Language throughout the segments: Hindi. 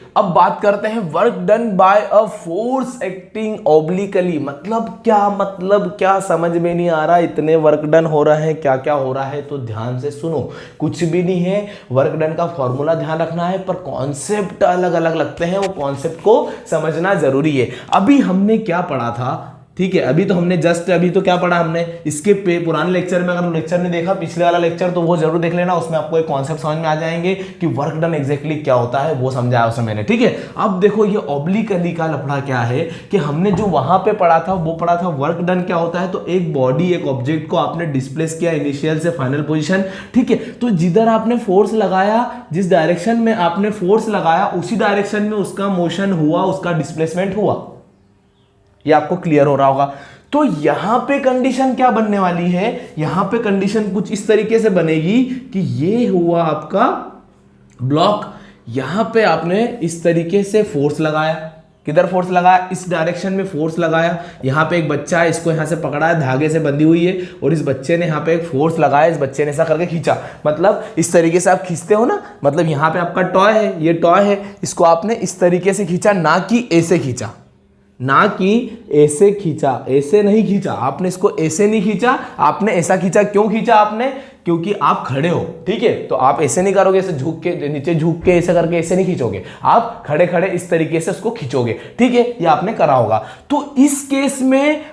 अब बात करते हैं work done by a force acting obliquely. मतलब क्या समझ में नहीं आ रहा, इतने वर्क डन हो रहा है, क्या क्या हो रहा है, तो ध्यान से सुनो। कुछ भी नहीं है, वर्क डन का फॉर्मूला ध्यान रखना है, पर कॉन्सेप्ट अलग अलग लगते हैं, वो कॉन्सेप्ट को समझना जरूरी है। अभी हमने क्या पढ़ा था, ठीक है, अभी तो क्या पढ़ा हमने, इसके पुराने लेक्चर में अगर लेक्चर नहीं देखा पिछले वाला लेक्चर तो वो जरूर देख लेना, उसमें आपको एक कॉन्सेप्ट समझ में आ जाएंगे कि वर्क डन एग्जैक्टली क्या होता है, वो समझाया उसमें मैंने, ठीक है। अब देखो ये ऑब्लिकली का लफड़ा क्या है कि हमने जो वहां पे पढ़ा था वो पढ़ा था वर्क डन क्या होता है, तो एक बॉडी एक ऑब्जेक्ट को आपने डिस्प्लेस किया इनिशियल से फाइनल पोजिशन, ठीक है, तो जिधर आपने फोर्स लगाया, जिस डायरेक्शन में आपने फोर्स लगाया उसी डायरेक्शन में उसका मोशन हुआ, उसका डिस्प्लेसमेंट हुआ। ये आपको क्लियर हो रहा होगा। तो यहां पे कंडीशन क्या बनने वाली है, यहां पे कंडीशन कुछ इस तरीके से बनेगी कि ये हुआ आपका ब्लॉक, यहां पे आपने इस तरीके से फोर्स लगाया, किधर फोर्स लगाया, इस डायरेक्शन में फोर्स लगाया, यहां पे एक बच्चा है, इसको यहां से पकड़ा है, धागे से बंधी हुई है, और इस बच्चे ने यहां पे एक फोर्स लगाया, इस बच्चे ने ऐसा करके खींचा, मतलब इस तरीके से आप खींचते हो ना, मतलब यहां पे आपका टॉय है, ये टॉय है, इसको आपने इस तरीके से खींचा, ना कि ऐसे खींचा, ना कि ऐसे खींचा, ऐसे नहीं खींचा आपने, इसको ऐसे नहीं खींचा आपने, ऐसा खींचा। क्यों खींचा आपने, क्योंकि आप खड़े हो, ठीक है, तो आप ऐसे नहीं करोगे, ऐसे झुक के नीचे झुक के ऐसे करके ऐसे नहीं खींचोगे, आप खड़े खड़े इस तरीके से उसको खींचोगे, ठीक है, ये आपने करा होगा। तो इस केस में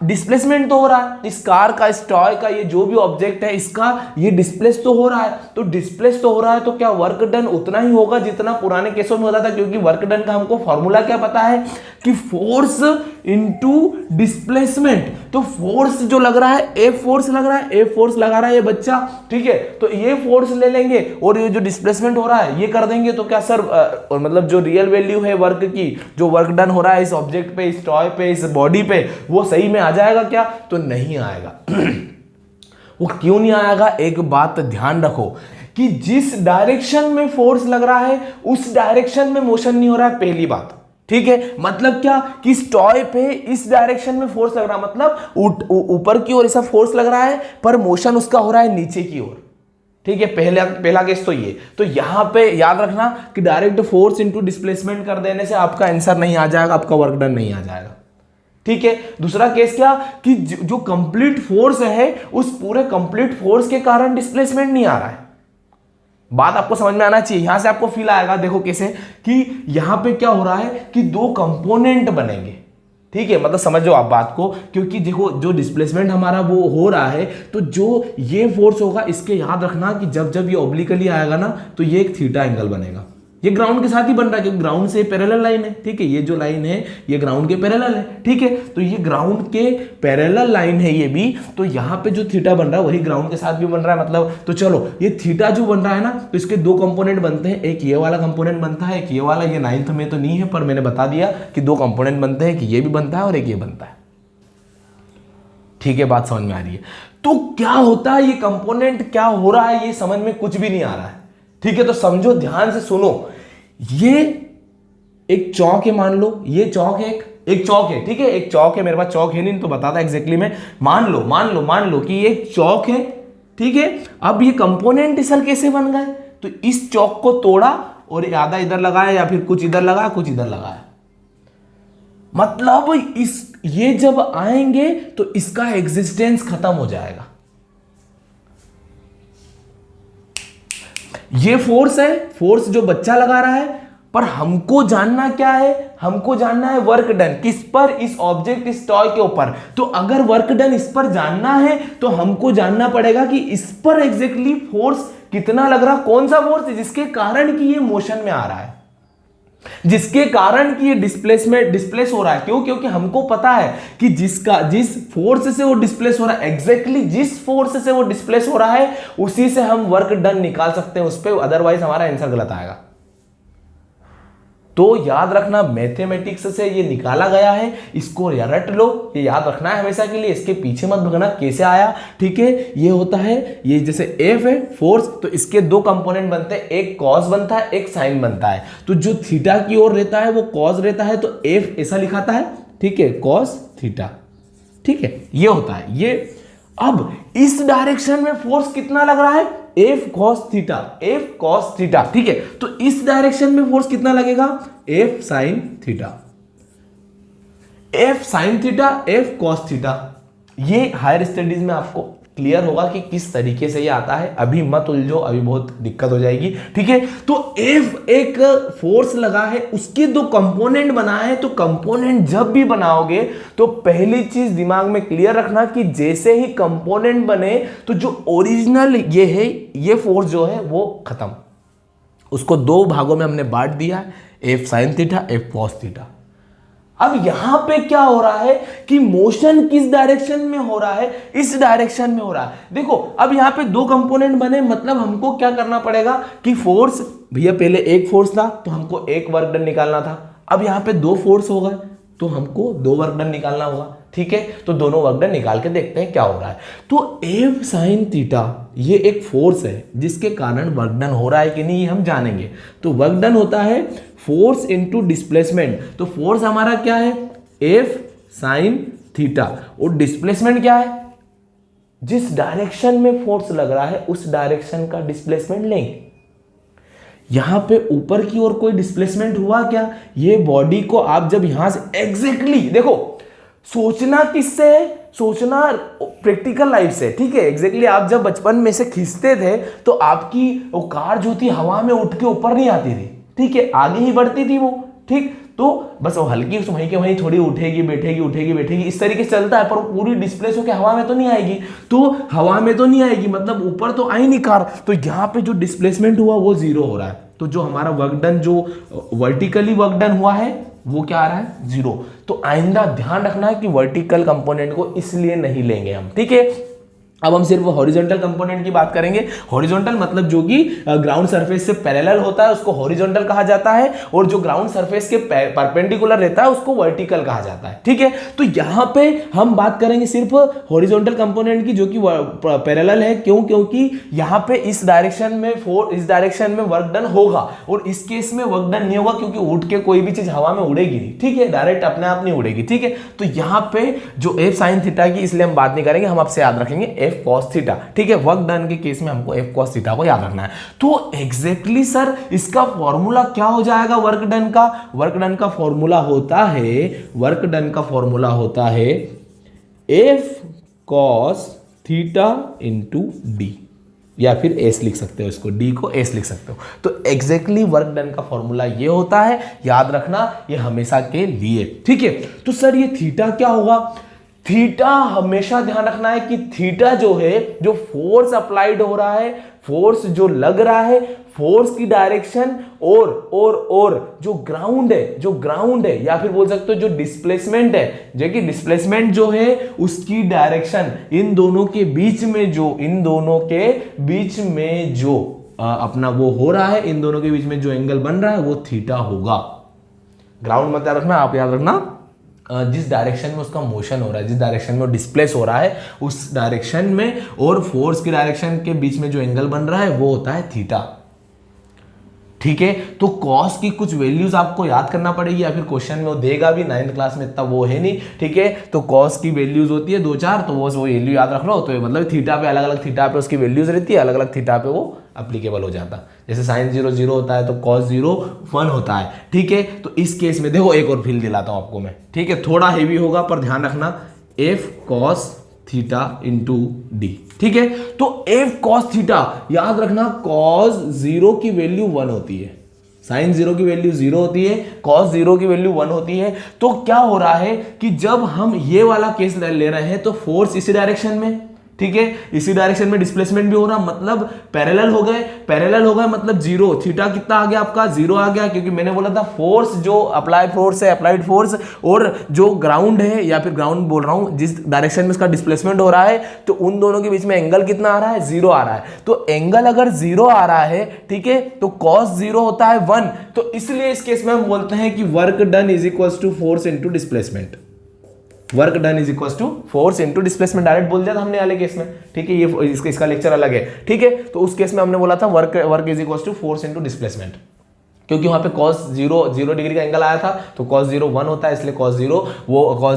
डिस्प्लेसमेंट तो हो रहा है, इस कार का, इस टॉय का, ये जो भी ऑब्जेक्ट है इसका ये डिस्प्लेस तो हो रहा है, तो डिस्प्लेस तो हो रहा है, तो क्या वर्क डन उतना ही होगा जितना पुराने केसों में होता था, क्योंकि वर्क डन का हमको फॉर्मूला क्या पता है कि फोर्स इनटू डिस्प्लेसमेंट। तो फोर्स जो लग रहा है, ए फोर्स लग रहा है, ए फोर्स लगा रहा है ये बच्चा, ठीक है, तो ये फोर्स ले लेंगे और ये जो डिस्प्लेसमेंट हो रहा है ये कर देंगे, तो क्या सर और मतलब जो रियल वैल्यू है वर्क की, जो वर्क डन हो रहा है इस ऑब्जेक्ट पे, इस टॉय पे, इस बॉडी पे, वो सही में आ जाएगा क्या, तो नहीं आएगा। वो क्यों नहीं आएगा, एक बात ध्यान रखो कि जिस डायरेक्शन में फोर्स लग रहा है उस डायरेक्शन में मोशन नहीं हो रहा है, पहली बात, ठीक है, मतलब क्या कि इस टॉय पे इस डायरेक्शन में फोर्स लग रहा है, मतलब ऊपर की ओर ऐसा फोर्स लग रहा है, पर मोशन उसका हो रहा है नीचे की ओर, ठीक है, पहला केस तो ये। तो यहां पे याद रखना कि डायरेक्ट फोर्स इनटू डिस्प्लेसमेंट कर देने से आपका आंसर नहीं आ जाएगा, आपका वर्क डन नहीं आ जाएगा, ठीक है। दूसरा केस क्या कि जो कंप्लीट फोर्स है उस पूरे कंप्लीट फोर्स के कारण डिस्प्लेसमेंट नहीं आ रहा है। बात आपको समझ में आना चाहिए, यहां से आपको फील आएगा, देखो कैसे कि यहां पे क्या हो रहा है कि दो कंपोनेंट बनेंगे, ठीक है, मतलब समझो आप बात को, क्योंकि देखो जो डिस्प्लेसमेंट हमारा वो हो रहा है, तो जो ये फोर्स होगा इसके याद रखना कि जब जब ये ऑब्लिकली आएगा ना तो ये एक थीटा एंगल बनेगा, ये ग्राउंड के साथ ही बन रहा है क्योंकि ग्राउंड से पैरेलल लाइन है, ठीक है, ये जो लाइन है ये ग्राउंड के पैरेलल है, ठीक है, तो ये ग्राउंड के पैरेलल लाइन है ये भी, तो यहाँ पे जो थीटा बन रहा है वही ग्राउंड के साथ भी बन रहा है, मतलब तो चलो ये थीटा जो बन रहा है ना, तो इसके दो कंपोनेंट बनते हैं, एक ये वाला कंपोनेंट बनता है, एक ये वाला, ये 9th में तो नहीं है पर मैंने बता दिया कि दो कंपोनेंट बनते हैं, कि ये भी बनता है और एक ये बनता है, ठीक है, बात समझ में आ रही है। तो क्या होता है, ये कंपोनेंट क्या हो रहा है ये समझ में कुछ भी नहीं आ रहा है, ठीक है, तो समझो, ध्यान से सुनो, ये एक चौक है, मान लो ये चौक है, एक चौक है, ठीक है, एक चौक है, मेरे पास चौक है नहीं तो बताता एग्जैक्टली मैं, मान लो कि ये एक चौक है, ठीक है। अब ये कंपोनेंट इसल कैसे बन गए, तो इस चौक को तोड़ा और आधा इधर लगाया या फिर कुछ इधर लगाया कुछ इधर लगाया, मतलब ये जब आएंगे तो इसका एग्जिस्टेंस खत्म हो जाएगा। ये फोर्स है, फोर्स जो बच्चा लगा रहा है, पर हमको जानना क्या है, हमको जानना है वर्क डन किस पर, इस ऑब्जेक्ट, इस टॉय के ऊपर। तो अगर वर्क डन इस पर जानना है तो हमको जानना पड़ेगा कि इस पर एग्जैक्टली फोर्स कितना लग रहा, कौन सा फोर्स है जिसके कारण कि ये मोशन में आ रहा है, जिसके कारण कि ये डिस्प्लेस हो रहा है। क्यों, क्योंकि हमको पता है कि जिस फोर्स से वो डिस्प्लेस हो रहा है, एग्जैक्टली जिस फोर्स से वो डिस्प्लेस हो रहा है उसी से हम वर्क डन निकाल सकते हैं उस पर, अदरवाइज हमारा आंसर गलत आएगा। तो याद रखना, मैथमेटिक्स से ये निकाला गया है, इसको रट लो, ये याद रखना है हमेशा के लिए, इसके पीछे मत भगना कैसे आया, ठीक है। ये होता है, ये जैसे एफ है फोर्स, तो इसके दो कंपोनेंट बनते हैं, एक कॉस बनता है एक साइन बनता है, तो जो थीटा की ओर रहता है वो कॉस रहता है, तो एफ ऐसा लिखाता है, ठीक है, कॉस थीटा, ठीक है, ये होता है ये। अब इस डायरेक्शन में फोर्स कितना लग रहा है, F cos theta, F cos theta, ठीक है। तो इस डायरेक्शन में फोर्स कितना लगेगा, F sine theta, F sine theta, F cos theta. ये हायर स्टडीज में आपको क्लियर होगा कि किस तरीके से ये आता है, अभी मत उलझो, अभी बहुत दिक्कत हो जाएगी, ठीक है। तो एफ एक फोर्स लगा है, उसके दो कंपोनेंट बना है, तो कंपोनेंट जब भी बनाओगे तो पहली चीज दिमाग में क्लियर रखना कि जैसे ही कंपोनेंट बने तो जो ओरिजिनल ये है, ये फोर्स जो है वो खत्म, उसको दो भागों में हमने बांट दिया है, F sine theta, F cos theta. अब यहां पे क्या हो रहा है कि मोशन किस डायरेक्शन में हो रहा है, इस डायरेक्शन में हो रहा है। देखो अब यहां पे दो कंपोनेंट बने, मतलब हमको क्या करना पड़ेगा कि फोर्स, भैया पहले एक फोर्स था तो हमको एक वर्क डन निकालना था, अब यहां पे दो फोर्स हो गए तो हमको दो वर्क डन निकालना होगा, ठीक है। तो दोनों वर्क डन निकाल के देखते हैं क्या हो रहा है। तो एफ साइन थीटा ये एक फोर्स है जिसके कारण वर्क डन हो रहा है कि नहीं ये हम जानेंगे। तो वर्क डन होता है फोर्स इनटू डिस्प्लेसमेंट। तो फोर्स हमारा क्या है, एफ साइन थीटा, और डिस्प्लेसमेंट क्या है, जिस डायरेक्शन में फोर्स लग रहा है उस डायरेक्शन का डिस्प्लेसमेंट लेंगे। यहां पे ऊपर की ओर कोई डिस्प्लेसमेंट हुआ क्या, ये बॉडी को आप जब यहां से एग्जैक्टली देखो, सोचना किससे है, सोचना प्रैक्टिकल लाइफ से, ठीक है। एग्जैक्टली आप जब बचपन में से खींचते थे तो आपकी वो कार जो थी हवा में उठ के ऊपर नहीं आती थी, ठीक है, आगे ही बढ़ती थी वो, ठीक। तो बस वो हल्की वहीं के वहीं थोड़ी उठेगी बैठेगी, उठेगी बैठेगी, इस तरीके से चलता है, पर पूरी डिस्प्लेस होकर हवा में तो नहीं आएगी। तो हवा में तो नहीं आएगी मतलब ऊपर तो आई नहीं कार, तो यहाँ पे जो डिस्प्लेसमेंट हुआ वो जीरो हो रहा है। तो जो हमारा वर्क डन, जो वर्टिकली वर्क डन हुआ है वो क्या आ रहा है, जीरो। तो आइंदा ध्यान रखना है कि वर्टिकल कंपोनेंट को इसलिए नहीं लेंगे हम, ठीक है। अब हम सिर्फ हॉरिजॉन्टल कंपोनेंट की बात करेंगे। हॉरिजॉन्टल मतलब जो कि ग्राउंड सरफेस से पैरेलल होता है उसको हॉरिजॉन्टल कहा जाता है, और जो ग्राउंड सरफेस के परपेंडिकुलर रहता है उसको वर्टिकल कहा जाता है, ठीक है। तो यहां पे हम बात करेंगे सिर्फ हॉरिजॉन्टल कंपोनेंट की जो कि पैरेलल है। क्यों, क्योंकि यहां पे इस डायरेक्शन में वर्क डन होगा, और इस केस में वर्क डन नहीं होगा क्योंकि उठ के कोई भी चीज हवा में उड़ेगी नहीं, ठीक है, डायरेक्ट अपने आप नहीं उड़ेगी, ठीक है। तो यहां पे जो एफ साइन थीटा की इसलिए हम बात नहीं करेंगे, हम आपसे याद रखेंगे एफ कॉस थीटा, ठीक है। वर्क डन के केस में हमको एफ कॉस थीटा को याद रखना है। तो एग्जैक्टली सर इसका फॉर्मूला क्या हो जाएगा वर्क डन का, वर्क डन का फॉर्मूला होता है, वर्क डन का फॉर्मूला होता है F cos theta into D, या फिर एस लिख सकते हो इसको, डी को एस लिख सकते हो। तो एग्जैक्टली वर्क डन का फॉर्मूला ये होता है, याद रखना ये हमेशा के लिए, ठीक है। तो सर ये थीटा क्या होगा, थीटा हमेशा ध्यान रखना है कि थीटा जो है, जो फोर्स अप्लाइड हो रहा है, फोर्स जो लग रहा है, फोर्स की डायरेक्शन और जो ग्राउंड है या फिर बोल सकते हो जो डिस्प्लेसमेंट है, जो कि डिस्प्लेसमेंट जो है उसकी डायरेक्शन, इन दोनों के बीच में जो अपना वो हो रहा है, इन दोनों के बीच में जो एंगल बन रहा है वो थीटा होगा। ग्राउंड मत याद रखना, आप याद रखना जिस डायरेक्शन में उसका मोशन हो रहा है, जिस डायरेक्शन में वो डिस्प्लेस हो रहा है, उस डायरेक्शन में और फोर्स की डायरेक्शन के बीच में जो एंगल बन रहा है वो होता है थीटा, ठीक है। तो कॉस की कुछ वैल्यूज आपको याद करना पड़ेगी, या फिर क्वेश्चन में वो देगा भी, 9th क्लास में इतना वो है नहीं, ठीक है। तो कॉस की वैल्यूज होती है 2-4, तो वो वैल्यू याद रख लो। तो मतलब थीटा पे अलग अलग थीटा पे उसकी वैल्यूज रहती है, अलग अलग थीटा पे वो अप्लीकेबल हो जाता है। जैसे साइन 0 0 होता है तो कॉस 0 1 होता है, ठीक है। तो इस केस में देखो एक और फील दिलाता हूं आपको मैं, ठीक है, थोड़ा हेवी होगा पर ध्यान रखना, F cos theta into D, ठीक है। तो एफ कॉस थीटा याद रखना, कॉस 0 की वैल्यू 1 होती है, साइन 0 की वैल्यू 0 होती है, कॉस 0 की वैल्यू 1 होती है। तो क्या हो रहा है कि जब हम ये वाला केस ले रहे हैं तो फोर्स इसी डायरेक्शन में, ठीक है, इसी डायरेक्शन में डिस्प्लेसमेंट भी हो रहा, मतलब पैरेलल हो गए मतलब 0, थीटा कितना आ गया आपका 0 आ गया, क्योंकि मैंने बोला था फोर्स जो अप्लाइड फोर्स और जो ग्राउंड है, या फिर ग्राउंड बोल रहा हूं जिस डायरेक्शन में इसका डिस्प्लेसमेंट हो रहा है, तो उन दोनों के बीच में एंगल कितना आ रहा है, 0 आ रहा है। तो एंगल अगर 0 आ रहा है, ठीक है, तो कॉस 0 होता है 1। तो इसलिए इस केस में हम बोलते हैं कि work done is equal to force into displacement, work done is equal to force into displacement, direct बोल दिया था हमने वाले केस में, ठीक है। ये इसका लेक्चर अलग है, ठीक है। तो उस केस में हमने बोला था work is equal to force into displacement, क्योंकि वहाँ पे cos 0 डिग्री का एंगल आया था, तो cos 0 1 होता है, इसलिए cos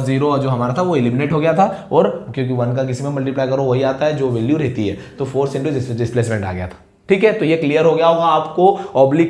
0 जो हमारा था वो एलिमिनेट हो गया था, और क्योंकि 1 का किसी में मल्टीप्लाई करो वही आता है जो वैल्यू रहती है, तो फोर्स इंटू डिस्प्लेसमेंट आ गया था। ठीक है, तो ये क्लियर हो गया होगा आपको ऑब्लिकली